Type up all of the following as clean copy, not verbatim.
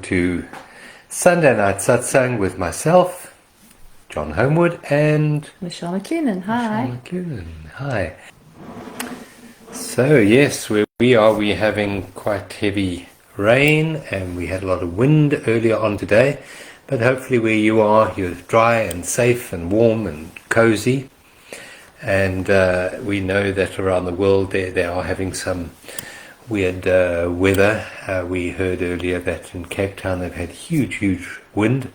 to Sunday Night Satsang with myself, John Homewood, and Michelle McClunan. Hi. Michelle McClunan. Hi. So yes, where we are, we're having quite heavy rain, and we had a lot of wind earlier on today. But hopefully where you are, you're dry and safe and warm and cozy. And we know that around the world they are having some weird weather. We heard earlier that in Cape Town they've had huge wind,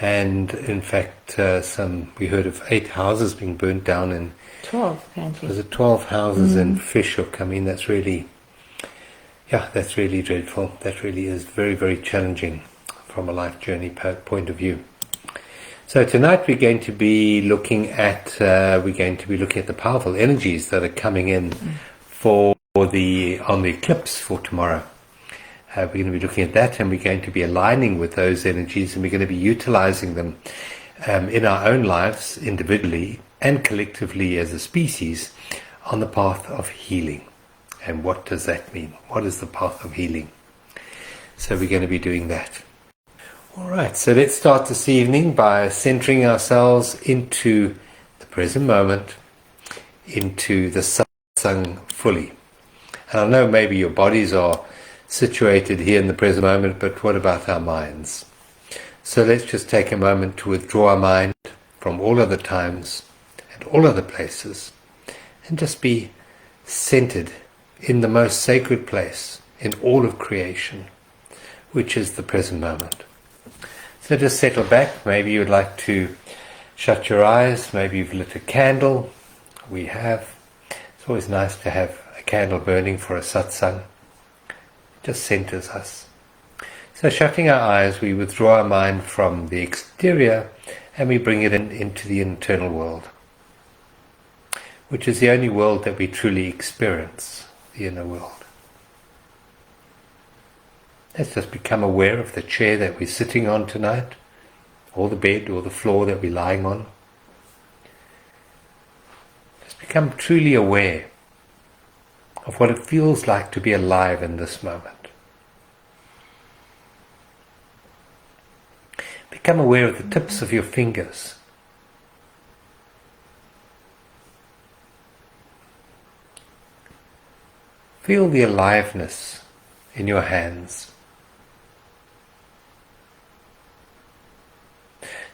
and in fact we heard of 8 houses being burnt down in 12 apparently. Was it 12 houses in Fishhook? I mean, that's really dreadful. That really is very challenging from a life journey point of view. So tonight we're going to be looking at the powerful energies that are coming in on the eclipse for tomorrow. We're going to be looking at that, and we're going to be aligning with those energies, and we're going to be utilizing them in our own lives individually and collectively as a species on the path of healing. And what does that mean? What is the path of healing? So we're going to be doing that. Alright, so let's start this evening by centering ourselves into the present moment, into the Satsang fully. And I know maybe your bodies are situated here in the present moment, but what about our minds? So let's just take a moment to withdraw our mind from all other times and all other places, and just be centered in the most sacred place in all of creation, which is the present moment. So just settle back. Maybe you'd like to shut your eyes. Maybe you've lit a candle. We have. It's always nice to have a candle burning for a satsang. It just centers us. So shutting our eyes, we withdraw our mind from the exterior and we bring it into the internal world, which is the only world that we truly experience, the inner world. Let's just become aware of the chair that we're sitting on tonight, or the bed or the floor that we're lying on. Just become truly aware of what it feels like to be alive in this moment. Become aware of the tips of your fingers. Feel the aliveness in your hands.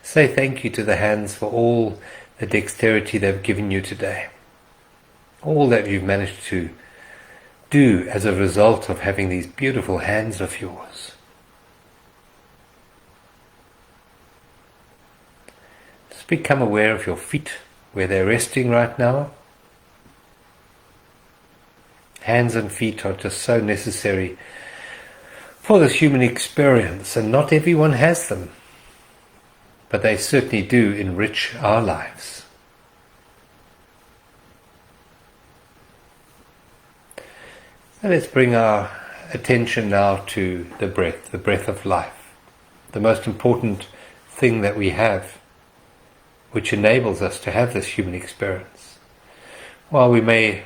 Say thank you to the hands for all the dexterity they've given you today. All that you've managed to do as a result of having these beautiful hands of yours. Just become aware of your feet, where they're resting right now. Hands and feet are just so necessary for this human experience, and not everyone has them. But they certainly do enrich our lives. So let's bring our attention now to the breath of life, the most important thing that we have, which enables us to have this human experience. While we may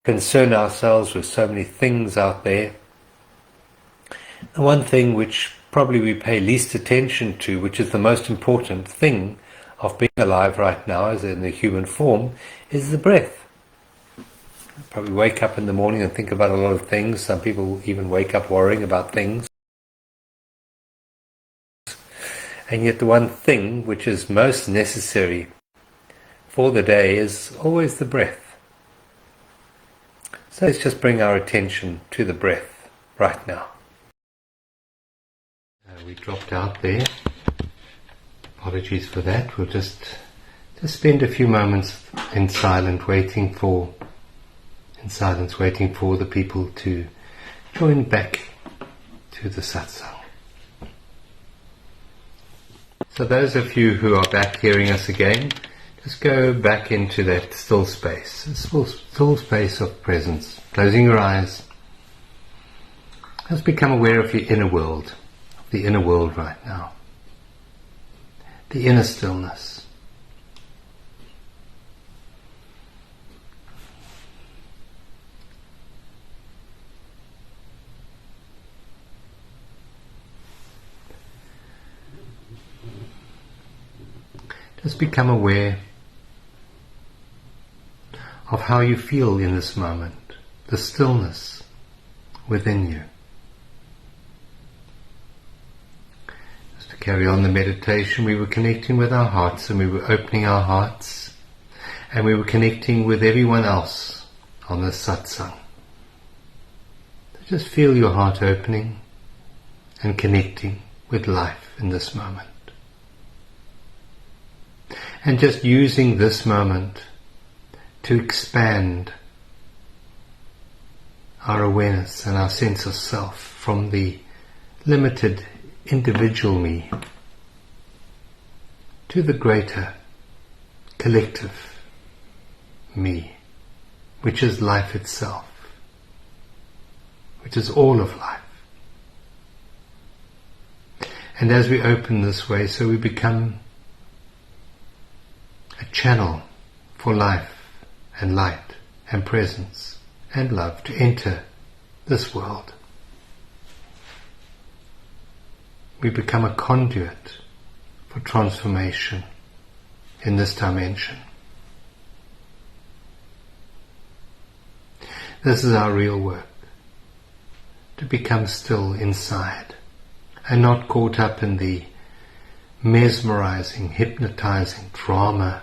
concern ourselves with so many things out there, the one thing which probably we pay least attention to, which is the most important thing of being alive right now as in the human form, is the breath. You probably wake up in the morning and think about a lot of things. Some people even wake up worrying about things. And yet the one thing which is most necessary for the day is always the breath. So let's just bring our attention to the breath right now. We dropped out there. Apologies for that. We'll just spend a few moments in silence waiting for the people to join back to the satsang. So those of you who are back hearing us again, just go back into that still space, a still space of presence. Closing your eyes. Just become aware of your inner world. The inner world right now, the inner stillness. Just become aware of how you feel in this moment, the stillness within you. Just to carry on the meditation, we were connecting with our hearts, and we were opening our hearts, and we were connecting with everyone else on this satsang. So just feel your heart opening and connecting with life in this moment. And just using this moment to expand our awareness and our sense of self from the limited individual me to the greater collective me, which is life itself, which is all of life. And as we open this way, so we become a channel for life and light and presence and love to enter this world. We become a conduit for transformation in this dimension. This is our real work, to become still inside and not caught up in the mesmerizing, hypnotizing drama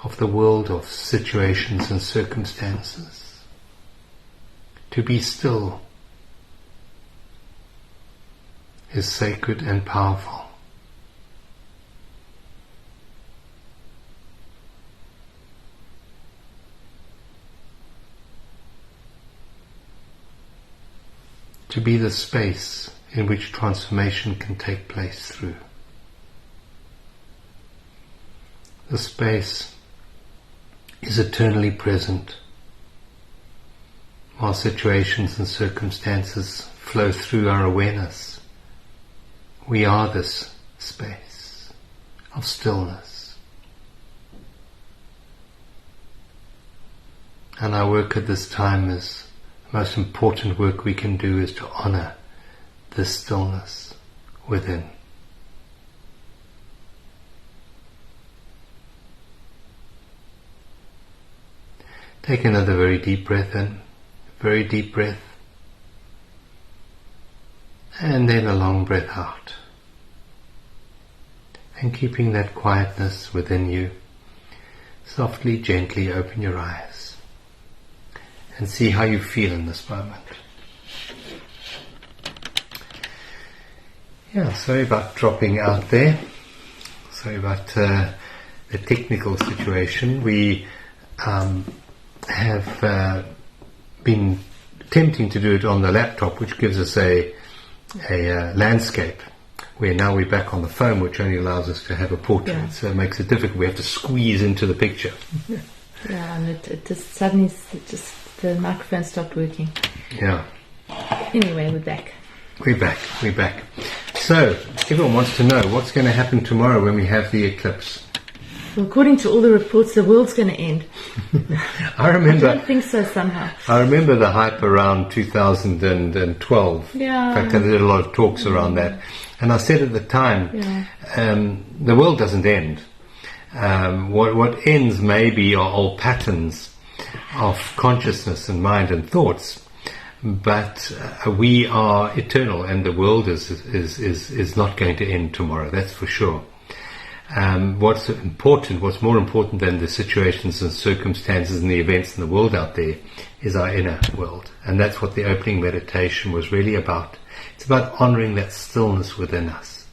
of the world of situations and circumstances. To be still is sacred and powerful. To be the space in which transformation can take place through. The space is eternally present while situations and circumstances flow through our awareness. We are this space of stillness. And our work at this time is the most important work we can do, is to honor this stillness within. Take another very deep breath in, very deep breath, and then a long breath out. And keeping that quietness within you, softly, gently open your eyes and see how you feel in this moment. Yeah, sorry about dropping out there. Sorry about the technical situation. We have been attempting to do it on the laptop, which gives us a landscape, where now we're back on the phone, which only allows us to have a portrait. Yeah. So it makes it difficult. We have to squeeze into the picture. Yeah, and it just suddenly the microphone stopped working. Yeah. Anyway, we're back. We're back. So everyone wants to know what's going to happen tomorrow when we have the eclipse. Well, according to all the reports, the world's going to end. I don't think so somehow. I remember the hype around 2012. Yeah. In fact, I did a lot of talks around that. And I said at the time, the world doesn't end. What ends maybe are old patterns of consciousness and mind and thoughts. But we are eternal, and the world is not going to end tomorrow, that's for sure. What's more important than the situations and circumstances and the events in the world out there is our inner world. And that's what the opening meditation was really about. It's about honoring that stillness within us.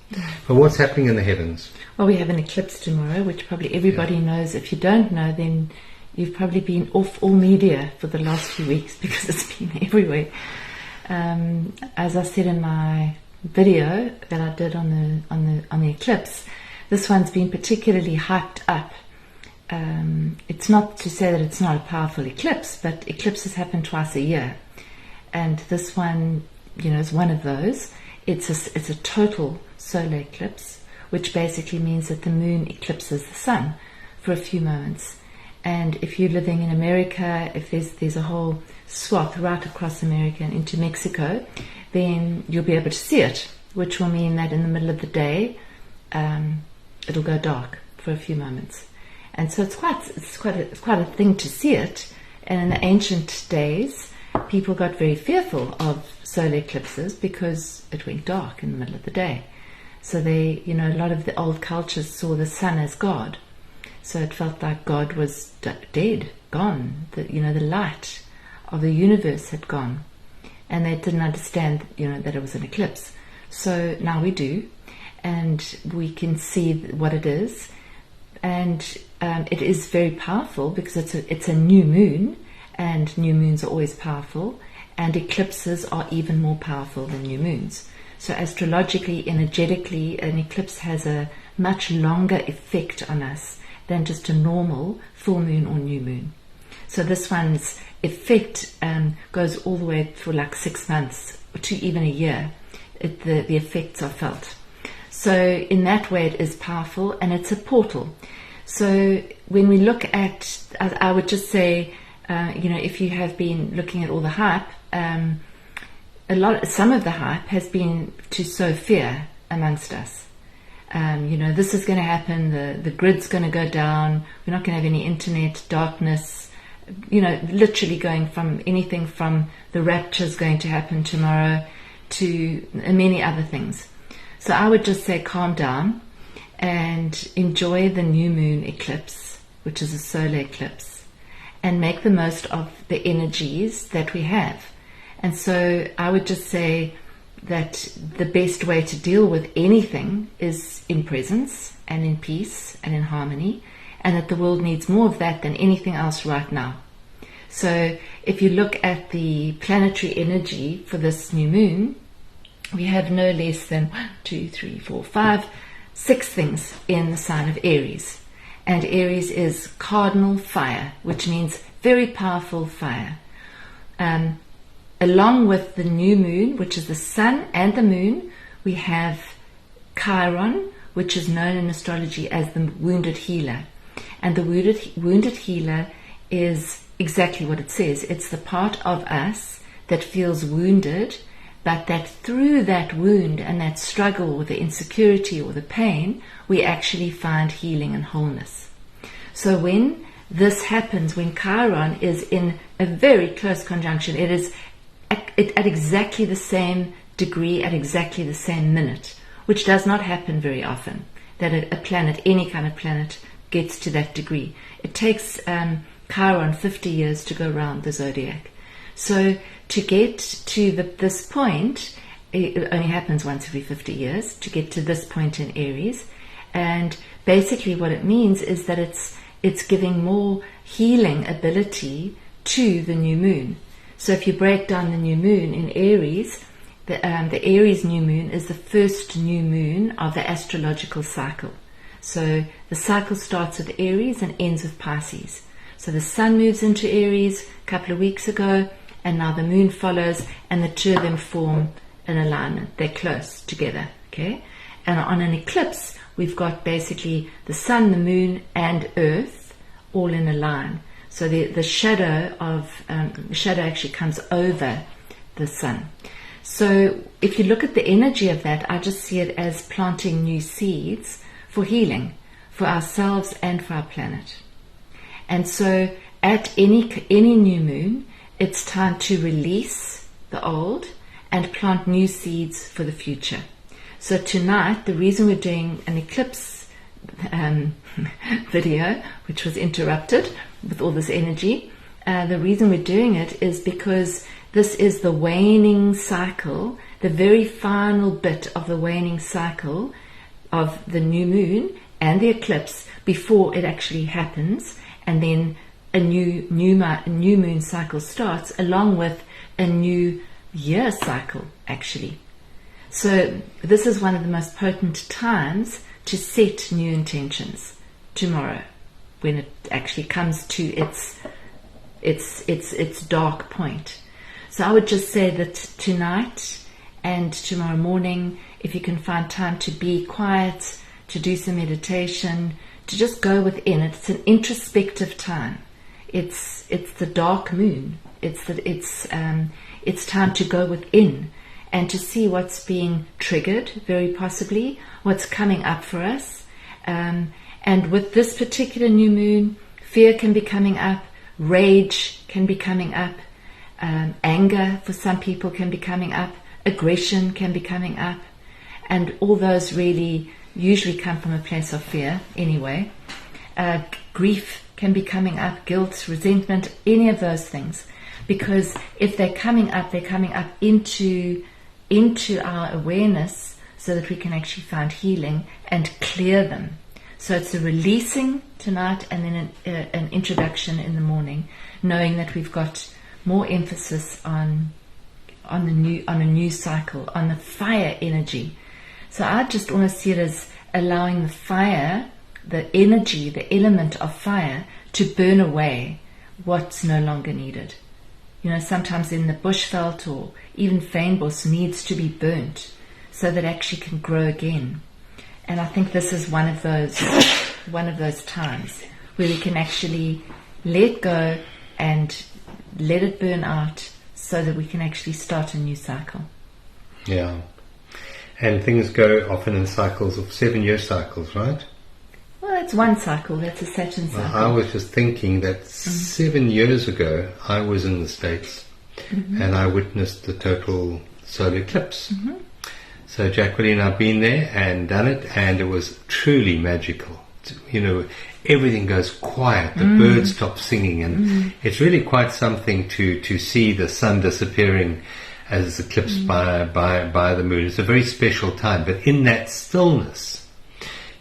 But what's happening in the heavens? Well, we have an eclipse tomorrow, which probably everybody knows. If you don't know, then you've probably been off all media for the last few weeks, because it's been everywhere. As I said in my video that I did on the eclipse, this one's been particularly hyped up. It's not to say that it's not a powerful eclipse, but eclipses happen twice a year, and this one, is one of those. It's a total solar eclipse, which basically means that the moon eclipses the sun for a few moments. And if you're living in America, if there's a whole swath right across America and into Mexico, then you'll be able to see it which will mean that in the middle of the day it'll go dark for a few moments. And so it's quite a thing to see it. And in the ancient days, people got very fearful of solar eclipses because it went dark in the middle of the day. So they, a lot of the old cultures saw the sun as God. So it felt like God was dead, gone. The light of the universe had gone. And they didn't understand, that it was an eclipse. So now we do. And we can see what it is. And it is very powerful because it's a new moon. And new moons are always powerful. And eclipses are even more powerful than new moons. So astrologically, energetically, an eclipse has a much longer effect on us than just a normal full moon or new moon. So this one's effect goes all the way for like 6 months to even a year. The effects are felt. So in that way it is powerful, and it's a portal. So when we look at, I would just say, if you have been looking at all the hype, some of the hype has been to sow fear amongst us. This is going to happen, the grid's going to go down, we're not going to have any internet, darkness, literally going from anything from the rapture's going to happen tomorrow to many other things. So I would just say calm down and enjoy the new moon eclipse, which is a solar eclipse, and make the most of the energies that we have. And so I would just say that the best way to deal with anything is in presence and in peace and in harmony, and that the world needs more of that than anything else right now. So if you look at the planetary energy for this new moon, we have no less than 6 things in the sign of Aries. And Aries is cardinal fire, which means very powerful fire. Along with the new moon, which is the sun and the moon, we have Chiron, which is known in astrology as the wounded healer. And the wounded healer is exactly what it says. It's the part of us that feels wounded, but that through that wound and that struggle or the insecurity or the pain, we actually find healing and wholeness. So when this happens, when Chiron is in a very close conjunction, it is at exactly the same degree, at exactly the same minute, which does not happen very often, that a planet, any kind of planet, gets to that degree. It takes Chiron 50 years to go around the Zodiac. So to get to this point, it only happens once every 50 years, to get to this point in Aries. And basically what it means is that it's giving more healing ability to the new moon. So if you break down the new moon in Aries, the Aries new moon is the first new moon of the astrological cycle. So the cycle starts with Aries and ends with Pisces. So the sun moves into Aries a couple of weeks ago, and now the moon follows, and the two of them form an alignment. They're close together, okay? And on an eclipse, we've got basically the sun, the moon, and Earth all in a line. So the shadow actually comes over the sun. So if you look at the energy of that, I just see it as planting new seeds for healing, for ourselves and for our planet. And so at any new moon, it's time to release the old and plant new seeds for the future. So tonight, the reason we're doing an eclipse video, which was interrupted with all this energy, the reason we're doing it is because this is the waning cycle, the very final bit of the waning cycle of the new moon and the eclipse before it actually happens, and then a new moon cycle starts along with a new year cycle actually. So this is one of the most potent times to set new intentions tomorrow, when it actually comes to its dark point. So I would just say that tonight and tomorrow morning, if you can find time to be quiet, to do some meditation, to just go within, it's an introspective time. It's the dark moon. It's time to go within and to see what's being triggered, very possibly, what's coming up for us. And with this particular new moon, fear can be coming up, rage can be coming up, anger for some people can be coming up, aggression can be coming up, and all those really usually come from a place of fear anyway. Grief can be coming up, guilt, resentment, any of those things. Because if they're coming up into our awareness so that we can actually find healing and clear them. So it's a releasing tonight and then an introduction in the morning, knowing that we've got more emphasis on a new cycle, on the fire energy. So I just want to see it as allowing the fire, the energy, the element of fire, to burn away what's no longer needed. You know, sometimes in the bushveld or even fynbos needs to be burnt so that it actually can grow again. And I think this is one of those times where we can actually let go and let it burn out so that we can actually start a new cycle. Yeah. And things go often in cycles of 7-year cycles, right? Well, that's one cycle. That's a Saturn cycle. Well, I was just thinking that 7 years ago I was in the States and I witnessed the total solar eclipse. So Jacqueline, I've been there and done it, and it was truly magical. You know, everything goes quiet, the birds stop singing, and it's really quite something to see the sun disappearing as eclipsed by the moon. It's a very special time, but in that stillness,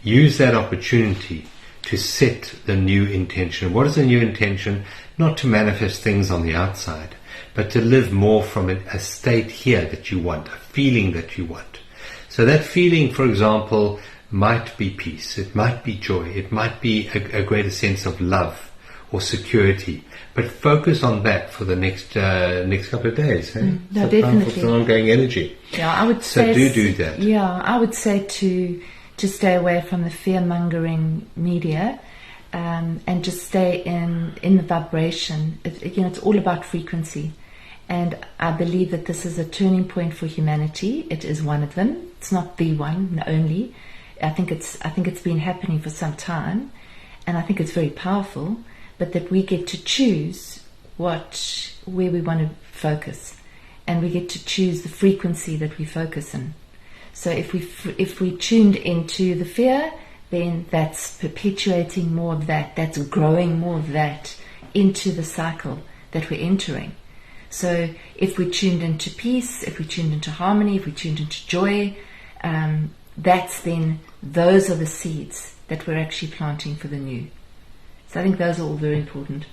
use that opportunity to set the new intention. What is the new intention? Not to manifest things on the outside, but to live more from a state here that you want, a feeling that you want. So that feeling, for example, might be peace, it might be joy, it might be a greater sense of love or security. But focus on that for the next couple of days. Eh? No, definitely. It's an ongoing energy. Yeah, I would say. So do that. Yeah, I would say to stay away from the fear-mongering media, and just stay in the vibration. It's all about frequency, and I believe that this is a turning point for humanity. It is one of them. It's not the one, the only. I think it's been happening for some time, and I think it's very powerful. But that we get to choose where we want to focus, and we get to choose the frequency that we focus in. So if we tuned into the fear, then that's perpetuating more of that. That's growing more of that into the cycle that we're entering. So if we tuned into peace, if we tuned into harmony, if we tuned into joy, those are the seeds that we're actually planting for the new. So I think those are all very important.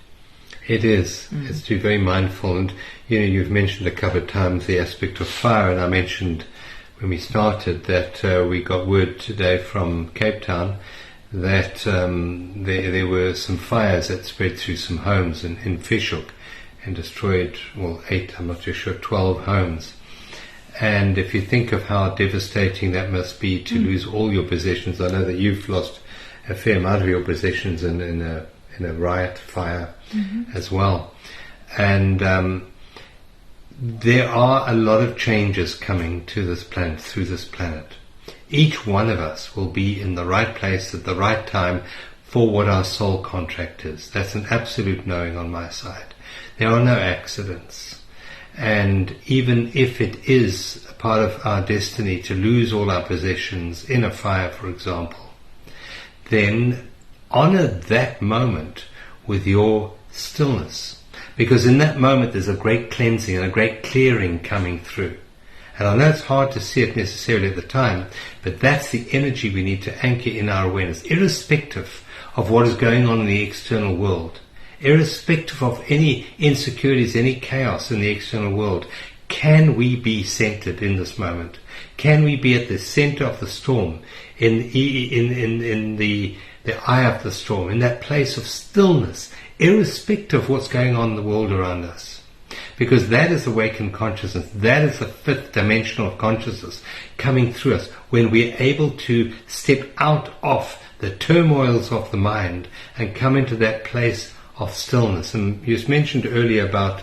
It is. It's to be very mindful. And you've mentioned a couple of times the aspect of fire, and I mentioned when we started that we got word today from Cape Town that there were some fires that spread through some homes in Fish Hoek and destroyed, 8, I'm not too sure, 12 homes. And if you think of how devastating that must be to lose all your possessions, I know that you've lost a fair amount of your possessions in a riot fire as well. And there are a lot of changes coming to this planet, through this planet. Each one of us will be in the right place at the right time for what our soul contract is. That's an absolute knowing on my side. There are no accidents. And even if it is a part of our destiny to lose all our possessions in a fire, for example, then honor that moment with your stillness. Because in that moment there's a great cleansing and a great clearing coming through. And I know it's hard to see it necessarily at the time, but that's the energy we need to anchor in our awareness, irrespective of what is going on in the external world, irrespective of any insecurities, any chaos in the external world. Can we be centered in this moment? Can we be at the center of the storm, in the eye of the storm, in that place of stillness, irrespective of what's going on in the world around us? Because that is awakened consciousness. That is the fifth dimension of consciousness coming through us when we're able to step out of the turmoils of the mind and come into that place of stillness. And you mentioned earlier about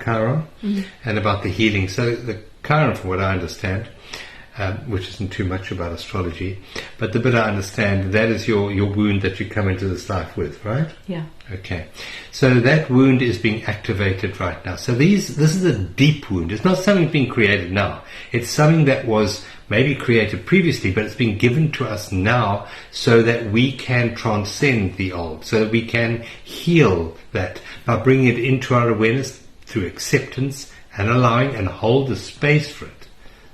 Chiron and about the healing. So the Chiron, from what I understand, which isn't too much about astrology, but the bit I understand, that is your wound that you come into this life with, right? Yeah. Okay. So that wound is being activated right now. So this is a deep wound. It's not something being created now. It's something that was maybe created previously, but it's been given to us now so that we can transcend the old, so that we can heal that by bringing it into our awareness through acceptance and allowing and hold the space for it.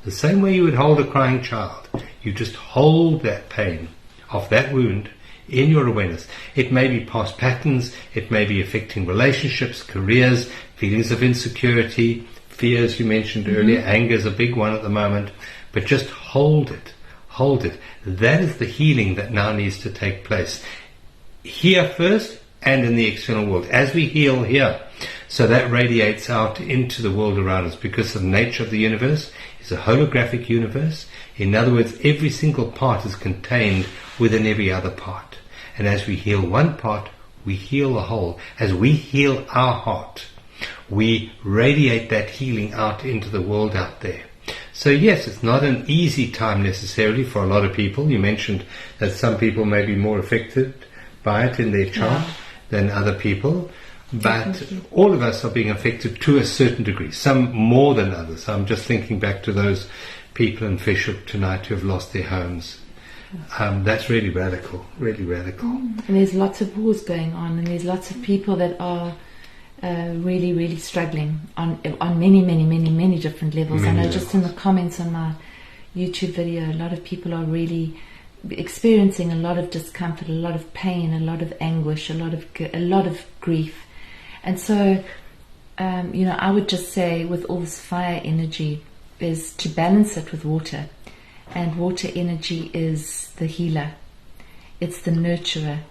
The same way you would hold a crying child. You just hold that pain of that wound in your awareness. It may be past patterns, it may be affecting relationships, careers, feelings of insecurity, fears you mentioned earlier, anger is a big one at the moment, but just hold it, hold it. That is the healing that now needs to take place. Here first and in the external world. As we heal here, so that radiates out into the world around us, because the nature of the universe is a holographic universe. In other words, every single part is contained within every other part. And as we heal one part, we heal the whole. As we heal our heart, we radiate that healing out into the world out there. So yes, it's not an easy time necessarily for a lot of people. You mentioned that some people may be more affected by it in their chart than other people. But all of us are being affected to a certain degree, some more than others. I'm just thinking back to those people in Fishhook tonight who have lost their homes. That's really radical, really radical. And there's lots of wars going on, and there's lots of people that are really, really struggling on many different levels. I know just in the comments on my YouTube video, a lot of people are really experiencing a lot of discomfort, a lot of pain, a lot of anguish, a lot of grief. And so, I would just say with all this fire energy is to balance it with water. And water energy is the healer. It's the nurturer.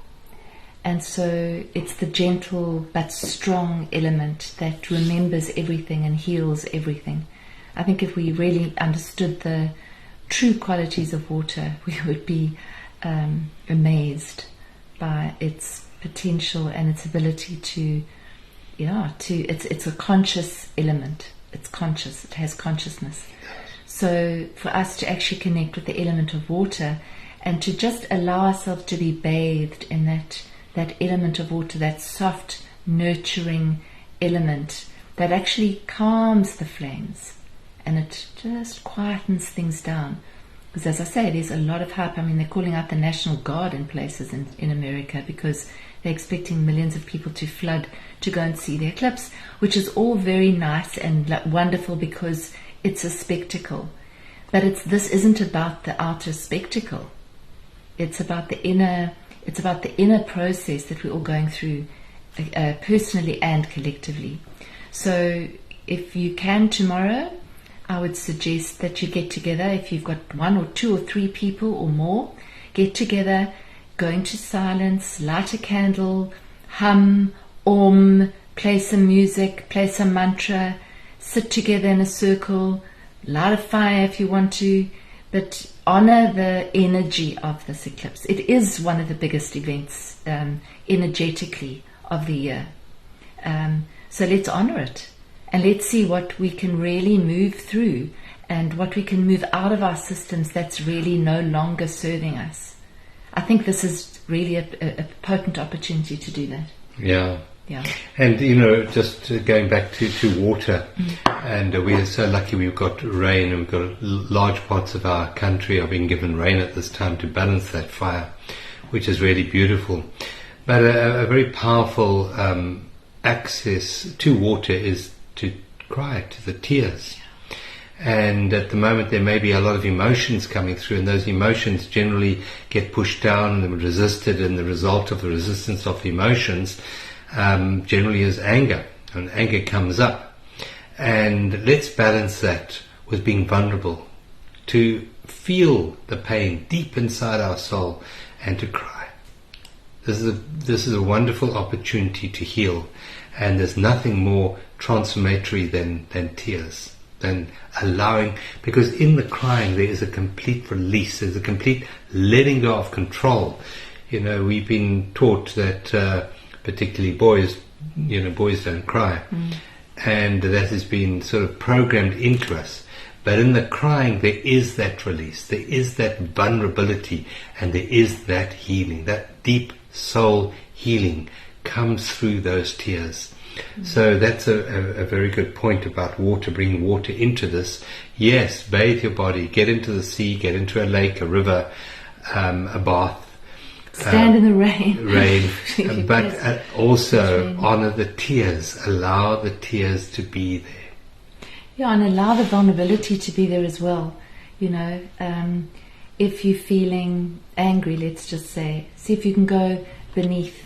And so it's the gentle but strong element that remembers everything and heals everything. I think if we really understood the true qualities of water, we would be amazed by its potential and its ability it's a conscious element. It's conscious. It has consciousness. So for us to actually connect with the element of water and to just allow ourselves to be bathed in that element of water, that soft, nurturing element that actually calms the flames, and it just quietens things down. Because as I say, there's a lot of hype. I mean, they're calling out the National Guard in places in America because they're expecting millions of people to flood to go and see the eclipse, which is all very nice and wonderful because it's a spectacle. But this isn't about the outer spectacle. It's about the inner process that we're all going through personally and collectively. So if you can tomorrow, I would suggest that you get together. If you've got 1 or 2 or 3 people or more, get together, go into silence, light a candle, hum, play some music, play some mantra, sit together in a circle, light a fire if you want to, but honor the energy of this eclipse. It is one of the biggest events energetically of the year. So let's honor it. And let's see what we can really move through and what we can move out of our systems that's really no longer serving us. I think this is really a potent opportunity to do that. Yeah. Yeah. And, just going back to water, and we're so lucky we've got rain, and we've got large parts of our country are being given rain at this time to balance that fire, which is really beautiful. But a very powerful access to water is to cry, to the tears. And at the moment there may be a lot of emotions coming through, and those emotions generally get pushed down and resisted, and the result of the resistance of the emotions generally is anger, and anger comes up. And let's balance that with being vulnerable, to feel the pain deep inside our soul and to cry. This is a wonderful opportunity to heal, and there's nothing more transformatory than tears, than allowing, because in the crying there is a complete release, there's a complete letting go of control. We've been taught that particularly boys don't cry, and that has been sort of programmed into us. But in the crying, there is that release, there is that vulnerability, and there is that healing. That deep soul healing comes through those tears. So that's a very good point about water, bringing water into this. Yes, bathe your body, get into the sea, get into a lake, a river, a bath. Stand in the rain. But also honor the tears, allow the tears to be there. Yeah, and allow the vulnerability to be there as well. If you're feeling angry, let's just say, see if you can go beneath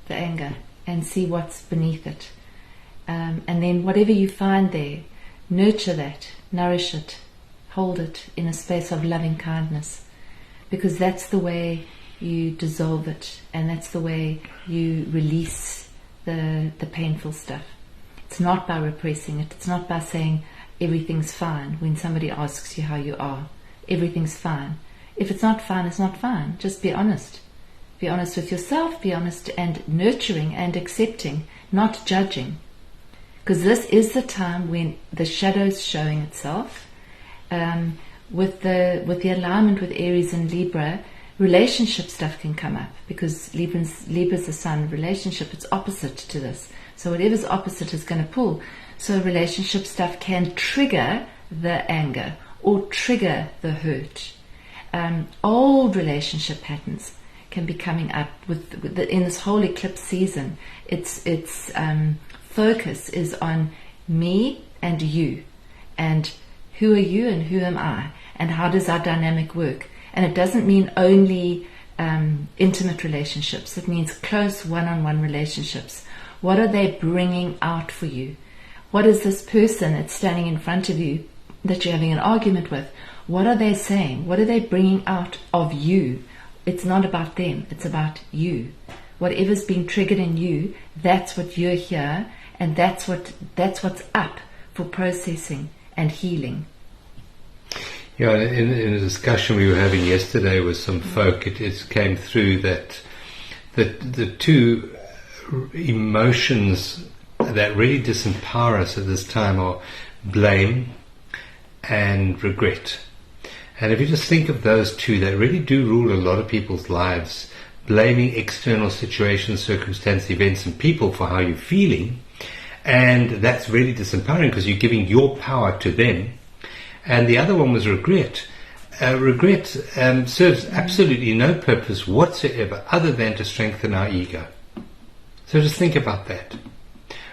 the anger and see what's beneath it. And then whatever you find there, nurture that, nourish it, hold it in a space of loving kindness. Because that's the way you dissolve it, and that's the way you release the painful stuff. It's not by repressing it. It's not by saying everything's fine when somebody asks you how you are. Everything's fine. If it's not fine, it's not fine. Just be honest. Be honest with yourself, be honest and nurturing and accepting, not judging. Because this is the time when the shadow's showing itself. With the alignment with Aries and Libra, relationship stuff can come up, because Libra's the sun relationship, it's opposite to this. So whatever's opposite is going to pull. So relationship stuff can trigger the anger or trigger the hurt. Old relationship patterns can be coming up in this whole eclipse season. Its focus is on me and you, and who are you and who am I, and how does our dynamic work. And it doesn't mean only intimate relationships. It means close one-on-one relationships. What are they bringing out for you? What is this person that's standing in front of you that you're having an argument with? What are they saying? What are they bringing out of you? It's not about them. It's about you. Whatever's being triggered in you, that's what you're here, and that's what's up for processing and healing. Yeah, in a discussion we were having yesterday with some folk, it came through that the two emotions that really disempower us at this time are blame and regret. And if you just think of those two, that really do rule a lot of people's lives. Blaming external situations, circumstances, events and people for how you're feeling, and that's really disempowering because you're giving your power to them. And the other one was regret. Regret serves absolutely no purpose whatsoever other than to strengthen our ego. So just think about that.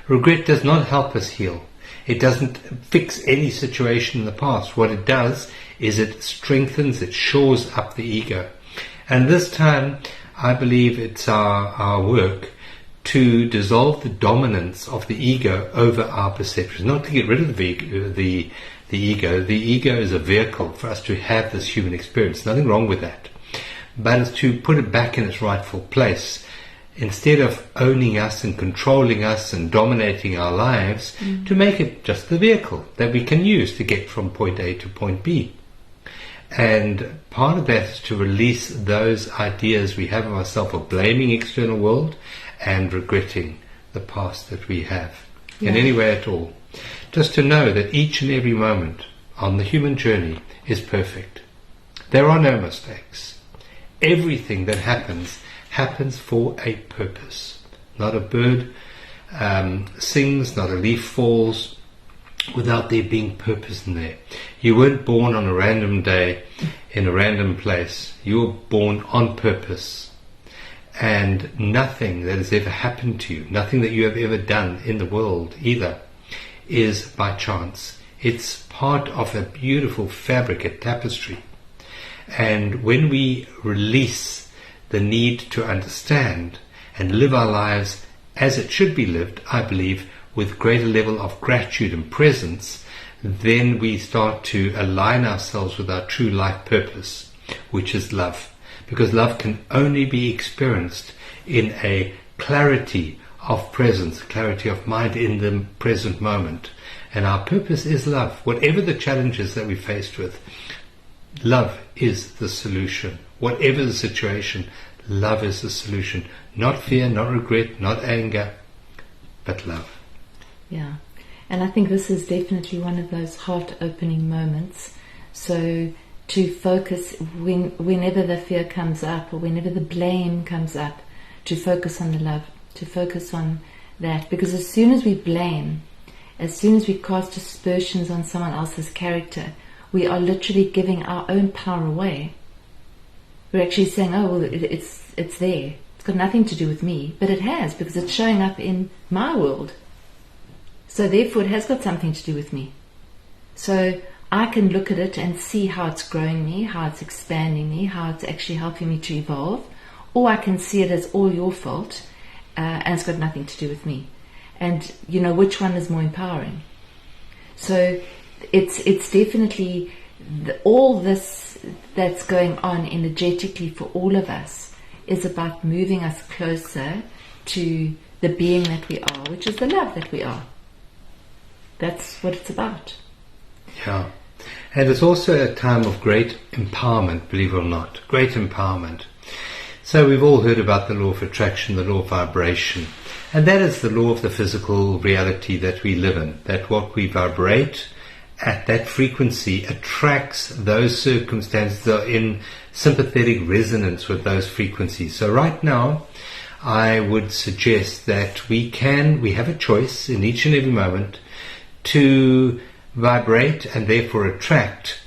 Regret does not help us heal. It doesn't fix any situation in the past. What it does is it strengthens, it shores up the ego. And this time, I believe it's our work to dissolve the dominance of the ego over our perceptions. Not to get rid of the ego. The ego is a vehicle for us to have this human experience. Nothing wrong with that. But it's to put it back in its rightful place. Instead of owning us and controlling us and dominating our lives, to make it just the vehicle that we can use to get from point A to point B. And part of that is to release those ideas we have of ourselves of blaming external world and regretting the past that we have in any way at all. Just to know that each and every moment on the human journey is perfect. There are no mistakes. Everything that happens for a purpose. Not a bird sings, not a leaf falls without there being purpose in there. You weren't born on a random day in a random place. You were born on purpose. And nothing that has ever happened to you, nothing that you have ever done in the world either, is by chance. It's part of a beautiful fabric, a tapestry. And when we release the need to understand and live our lives as it should be lived, I believe, with greater level of gratitude and presence, then we start to align ourselves with our true life purpose, which is love. Because love can only be experienced in a clarity of presence, clarity of mind in the present moment. And our purpose is love. Whatever the challenges that we're faced with, love is the solution. Whatever the situation, love is the solution. Not fear, not regret, not anger, but love. Yeah. And I think this is definitely one of those heart-opening moments. So to focus whenever the fear comes up or whenever the blame comes up, to focus on the love, to focus on that. Because as soon as we blame, as soon as we cast aspersions on someone else's character, we are literally giving our own power away. We're actually saying, oh, well, it's there. It's got nothing to do with me. But it has, because it's showing up in my world. So therefore it has got something to do with me. So I can look at it and see how it's growing me, how it's expanding me, how it's actually helping me to evolve. Or I can see it as all your fault, and it's got nothing to do with me. And which one is more empowering? So it's definitely all this that's going on energetically for all of us is about moving us closer to the being that we are, which is the love that we are. That's what it's about. Yeah. And it's also a time of great empowerment, believe it or not. Great empowerment. So we've all heard about the law of attraction, the law of vibration. And that is the law of the physical reality that we live in. That what we vibrate at that frequency attracts those circumstances that are in sympathetic resonance with those frequencies. So right now, I would suggest that we have a choice in each and every moment to vibrate and therefore attract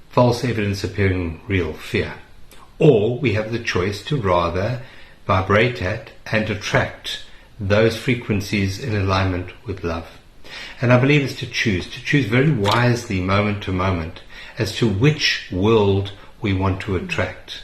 false evidence appearing real, fear. Or we have the choice to rather vibrate at and attract those frequencies in alignment with love. And I believe it's to choose very wisely moment to moment as to which world we want to attract.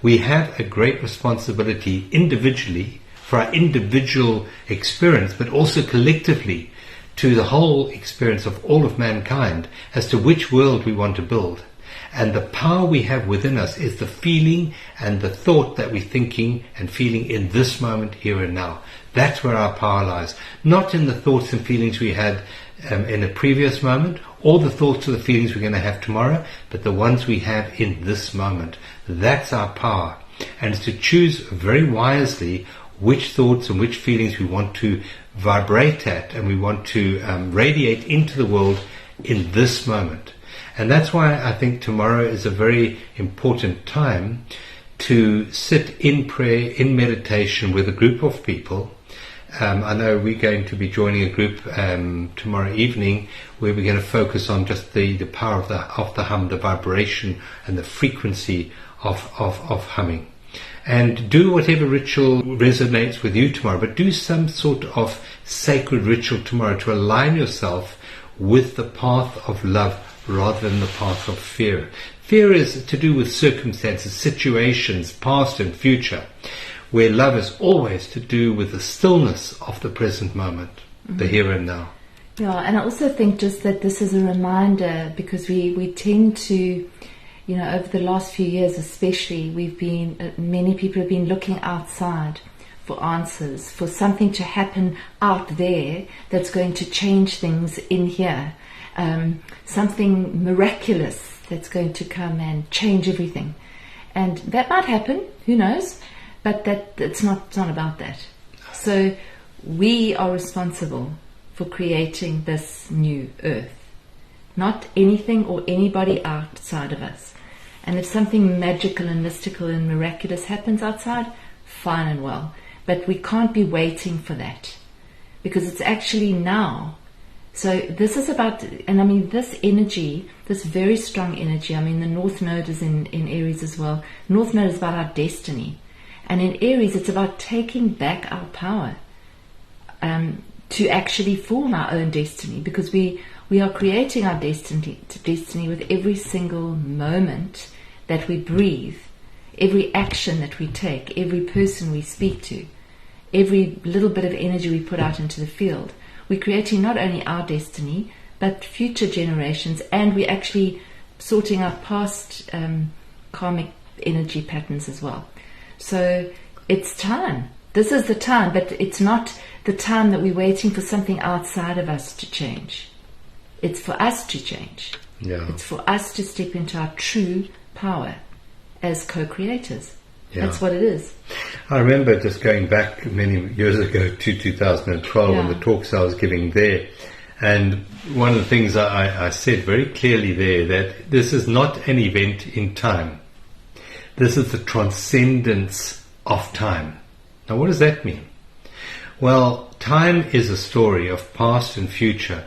We have a great responsibility individually for our individual experience, but also collectively to the whole experience of all of mankind as to which world we want to build. And the power we have within us is the feeling and the thought that we're thinking and feeling in this moment, here and now. That's where our power lies. Not in the thoughts and feelings we had in a previous moment, or the thoughts or the feelings we're going to have tomorrow, but the ones we have in this moment. That's our power. And it's to choose very wisely which thoughts and which feelings we want to vibrate at, and we want to radiate into the world in this moment. And that's why I think tomorrow is a very important time to sit in prayer, in meditation with a group of people. I know we're going to be joining a group tomorrow evening where we're going to focus on just the power of the hum, the vibration and the frequency of humming. And do whatever ritual resonates with you tomorrow, but do some sort of sacred ritual tomorrow to align yourself with the path of love rather than the path of fear. Fear is to do with circumstances, situations, past and future, where love is always to do with the stillness of the present moment, the here and now. Yeah, and I also think just that this is a reminder, because we tend to, over the last few years especially, many people have been looking outside for answers, for something to happen out there that's going to change things in here. Something miraculous that's going to come and change everything. And that might happen, who knows? But it's not about that. So we are responsible for creating this new earth. Not anything or anybody outside of us. And if something magical and mystical and miraculous happens outside, fine and well. But we can't be waiting for that, because it's actually now. So this is about, and I mean this energy, this very strong energy, I mean the North Node is in Aries as well. North Node is about our destiny. And in Aries it's about taking back our power to actually form our own destiny, because we are creating our destiny with every single moment that we breathe, every action that we take, every person we speak to, every little bit of energy we put out into the field. We're creating not only our destiny, but future generations, and we're actually sorting out past karmic energy patterns as well. So it's time. This is the time, but it's not the time that we're waiting for something outside of us to change. It's for us to change. Yeah. It's for us to step into our true power as co-creators. Yeah. That's what it is. I remember just going back many years ago to 2012 and the talks I was giving there. And one of the things I said very clearly there, that this is not an event in time. This is the transcendence of time. Now, what does that mean? Well, time is a story of past and future.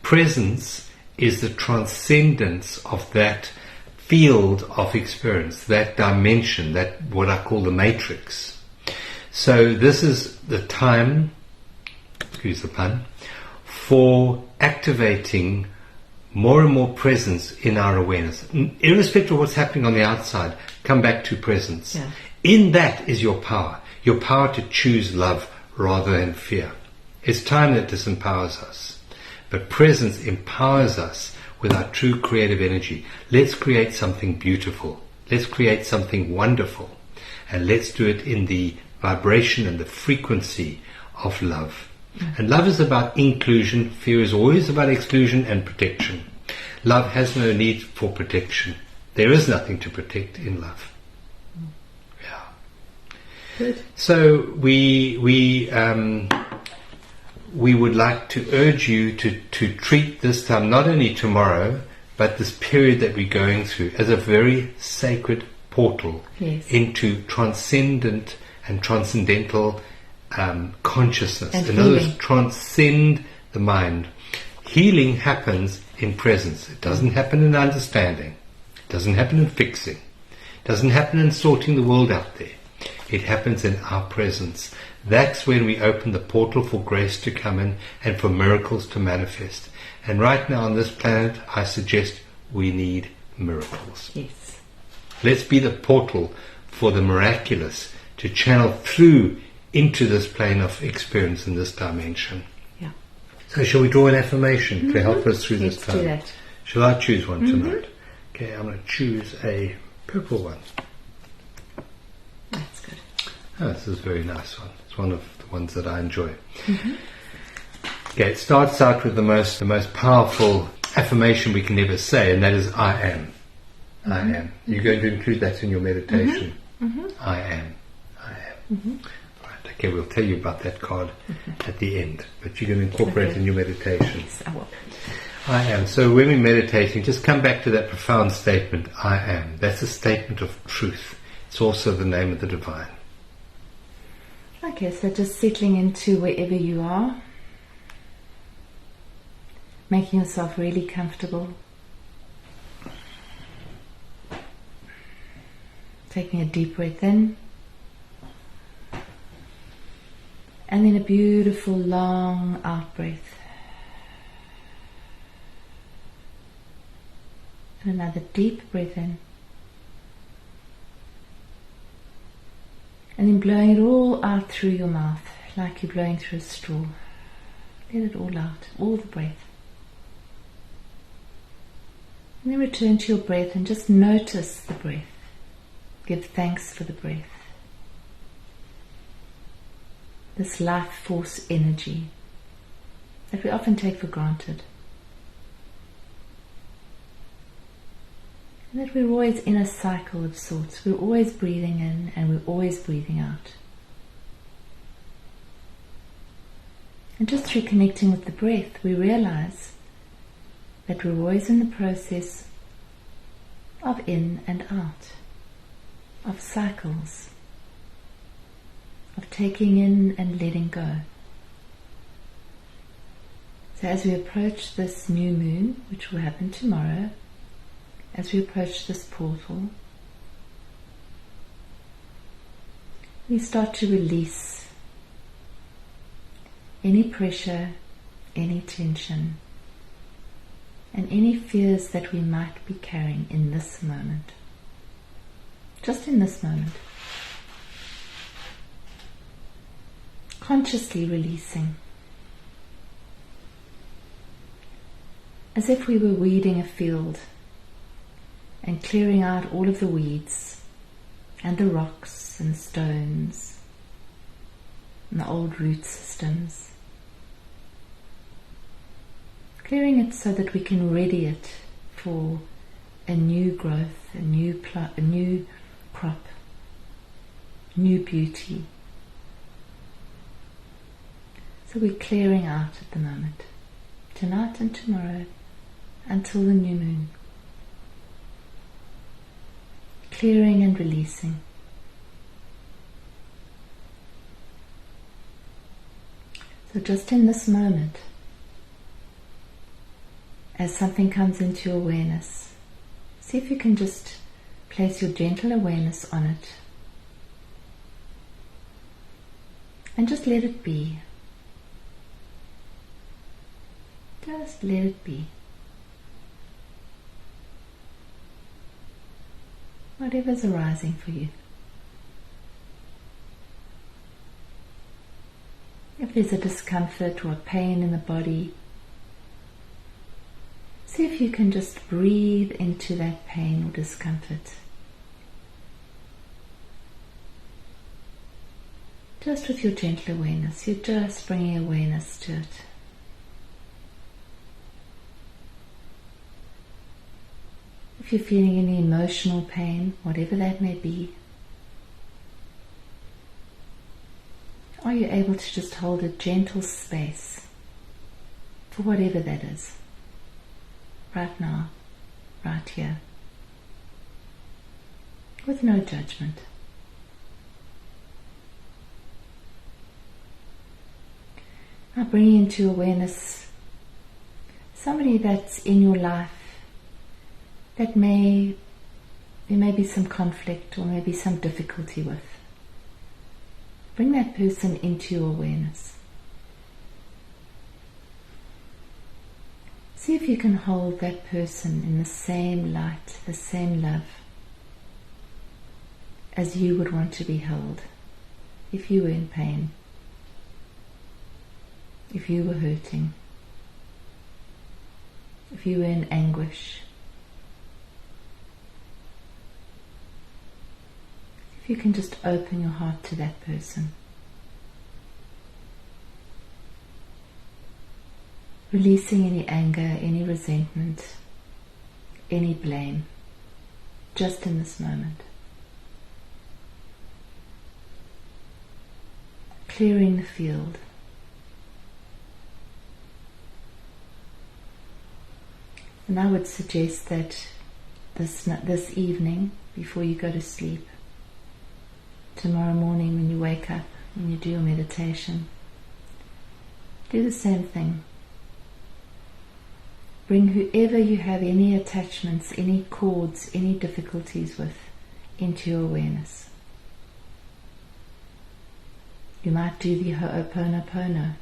Presence is the transcendence of that field of experience, that dimension, that what I call the matrix. So this is the time, excuse the pun, for activating more and more presence in our awareness. Irrespective of what's happening on the outside, come back to presence. Yeah. In that is your power to choose love rather than fear. It's time that disempowers us, but presence empowers us with our true creative energy. Let's create something beautiful. Let's create something wonderful. And let's do it in the vibration and the frequency of love. And love is about inclusion. Fear is always about exclusion and protection. Love has no need for protection. There is nothing to protect in love. Yeah. Good. So we would like to urge you to treat this time, not only tomorrow, but this period that we're going through, as a very sacred portal into transcendent and transcendental consciousness. And in other words, transcend the mind. Healing happens in presence. It doesn't happen in understanding. It doesn't happen in fixing. It doesn't happen in sorting the world out there. It happens in our presence. That's when we open the portal for grace to come in and for miracles to manifest. And right now on this planet, I suggest we need miracles. Yes. Let's be the portal for the miraculous to channel through into this plane of experience in this dimension. Yeah. So shall we draw an affirmation to help us through this Let's time? do that. Shall I choose one tonight? Okay, I'm going to choose a purple one. That's good. Oh, this is a very nice one. It's one of the ones that I enjoy. Okay, it starts out with the most powerful affirmation we can ever say, and that is I am. I am. You're going to include that in your meditation. I am. I am. Right, okay, we'll tell you about that card at the end, but you're going to incorporate it in your meditation. Yes, I will. I am. So when we're meditating, just come back to that profound statement, I am. That's a statement of truth. It's also the name of the divine. Okay, so just settling into wherever you are, making yourself really comfortable, taking a deep breath in, and then a beautiful long out breath, and another deep breath in. And then blowing it all out through your mouth, like you're blowing through a straw. Let it all out, all the breath. And then return to your breath and just notice the breath. Give thanks for the breath. This life force energy that we often take for granted. And that we're always in a cycle of sorts. We're always breathing in and we're always breathing out. And just through connecting with the breath, we realize that we're always in the process of in and out, of cycles, of taking in and letting go. So as we approach this new moon, which will happen tomorrow, as we approach this portal, we start to release any pressure, any tension, and any fears that we might be carrying in this moment. Just in this moment. Consciously releasing. As if we were weeding a field and clearing out all of the weeds and the rocks and stones and the old root systems. Clearing it so that we can ready it for a new growth, a new crop, new beauty. So we're clearing out at the moment tonight and tomorrow, until the new moon. Clearing and releasing. So just in this moment, as something comes into your awareness, see if you can just place your gentle awareness on it and just let it be. Just let it be. Whatever's arising for you. If there's a discomfort or a pain in the body, see if you can just breathe into that pain or discomfort. Just with your gentle awareness, you're just bringing awareness to it. If you're feeling any emotional pain, whatever that may be, are you able to just hold a gentle space for whatever that is, right now, right here, with no judgment? Now bring into awareness somebody that's in your life that there may be some conflict or maybe some difficulty with. Bring that person into your awareness. See if you can hold that person in the same light, the same love as you would want to be held if you were in pain, if you were hurting, if you were in anguish. You can just open your heart to that person. Releasing any anger, any resentment, any blame, just in this moment. Clearing the field. And I would suggest that this evening, before you go to sleep, tomorrow morning when you wake up, when you do your meditation, do the same thing. Bring whoever you have any attachments, any cords, any difficulties with into your awareness. You might do the Ho'oponopono,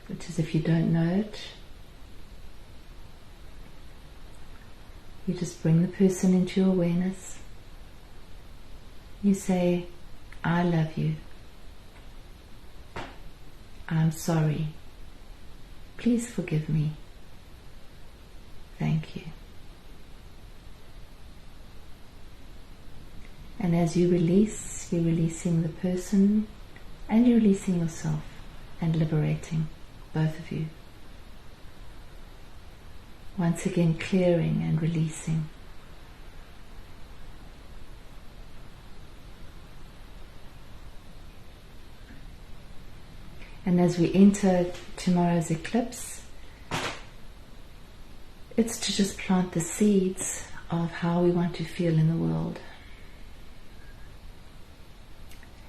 which is, if you don't know it, you just bring the person into your awareness. You say, I love you. I'm sorry. Please forgive me. Thank you. And as you release, you're releasing the person and you're releasing yourself and liberating both of you. Once again, clearing and releasing. And as we enter tomorrow's eclipse, it's to just plant the seeds of how we want to feel in the world.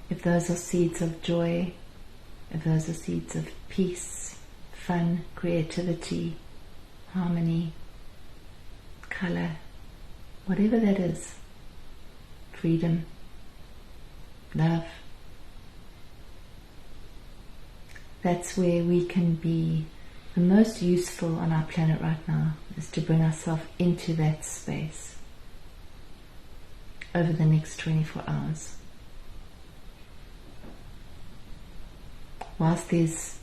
If those are seeds of joy, if those are seeds of peace, fun, creativity, harmony, color, whatever that is, freedom, love, that's where we can be the most useful on our planet right now, is to bring ourselves into that space over the next 24 hours. Whilst there's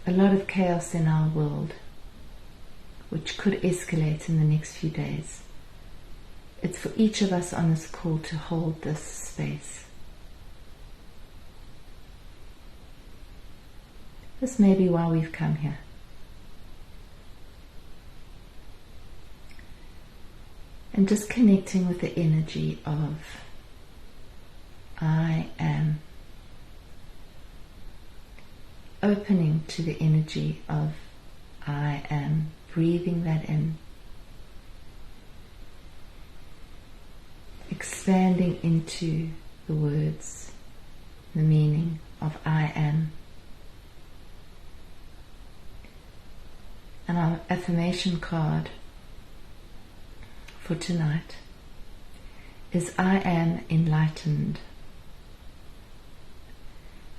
a lot of chaos in our world, which could escalate in the next few days, it's for each of us on this call to hold this space. This may be why we've come here. And just connecting with the energy of I am. opening to the energy of I am, breathing that in, expanding into the words, the meaning of I am. And our affirmation card for tonight is I am enlightened,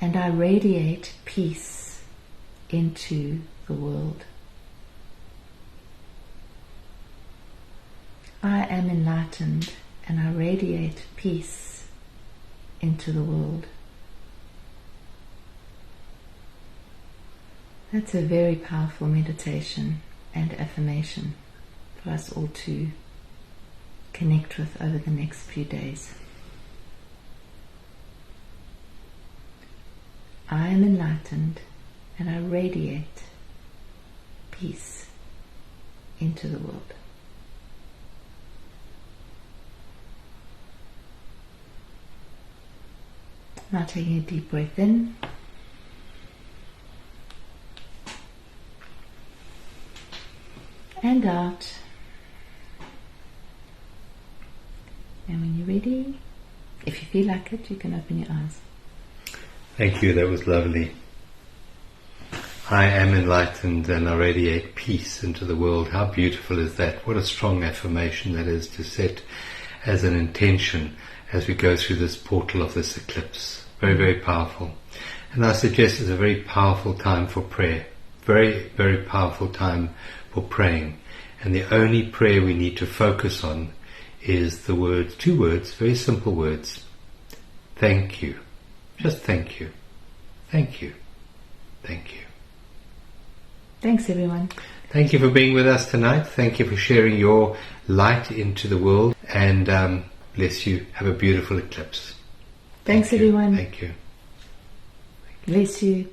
and I radiate peace into the world. I am enlightened, and I radiate peace into the world. That's a very powerful meditation and affirmation for us all to connect with over the next few days. I am enlightened, and I radiate peace into the world. Now taking a deep breath in. And out. And when you're ready, if you feel like it, you can open your eyes. Thank you, that was lovely. I am enlightened and I radiate peace into the world. How beautiful is that? What a strong affirmation that is to set as an intention as we go through this portal of this eclipse. Very, very powerful. And I suggest it's a very powerful time for prayer. Very, very powerful time for praying. And the only prayer we need to focus on is the words, 2 words, very simple words. Thank you. Just thank you. Thank you. Thank you. Thanks, everyone. Thank you for being with us tonight. Thank you for sharing your light into the world. And bless you. Have a beautiful eclipse. Thanks, everyone. Thank you. Bless you.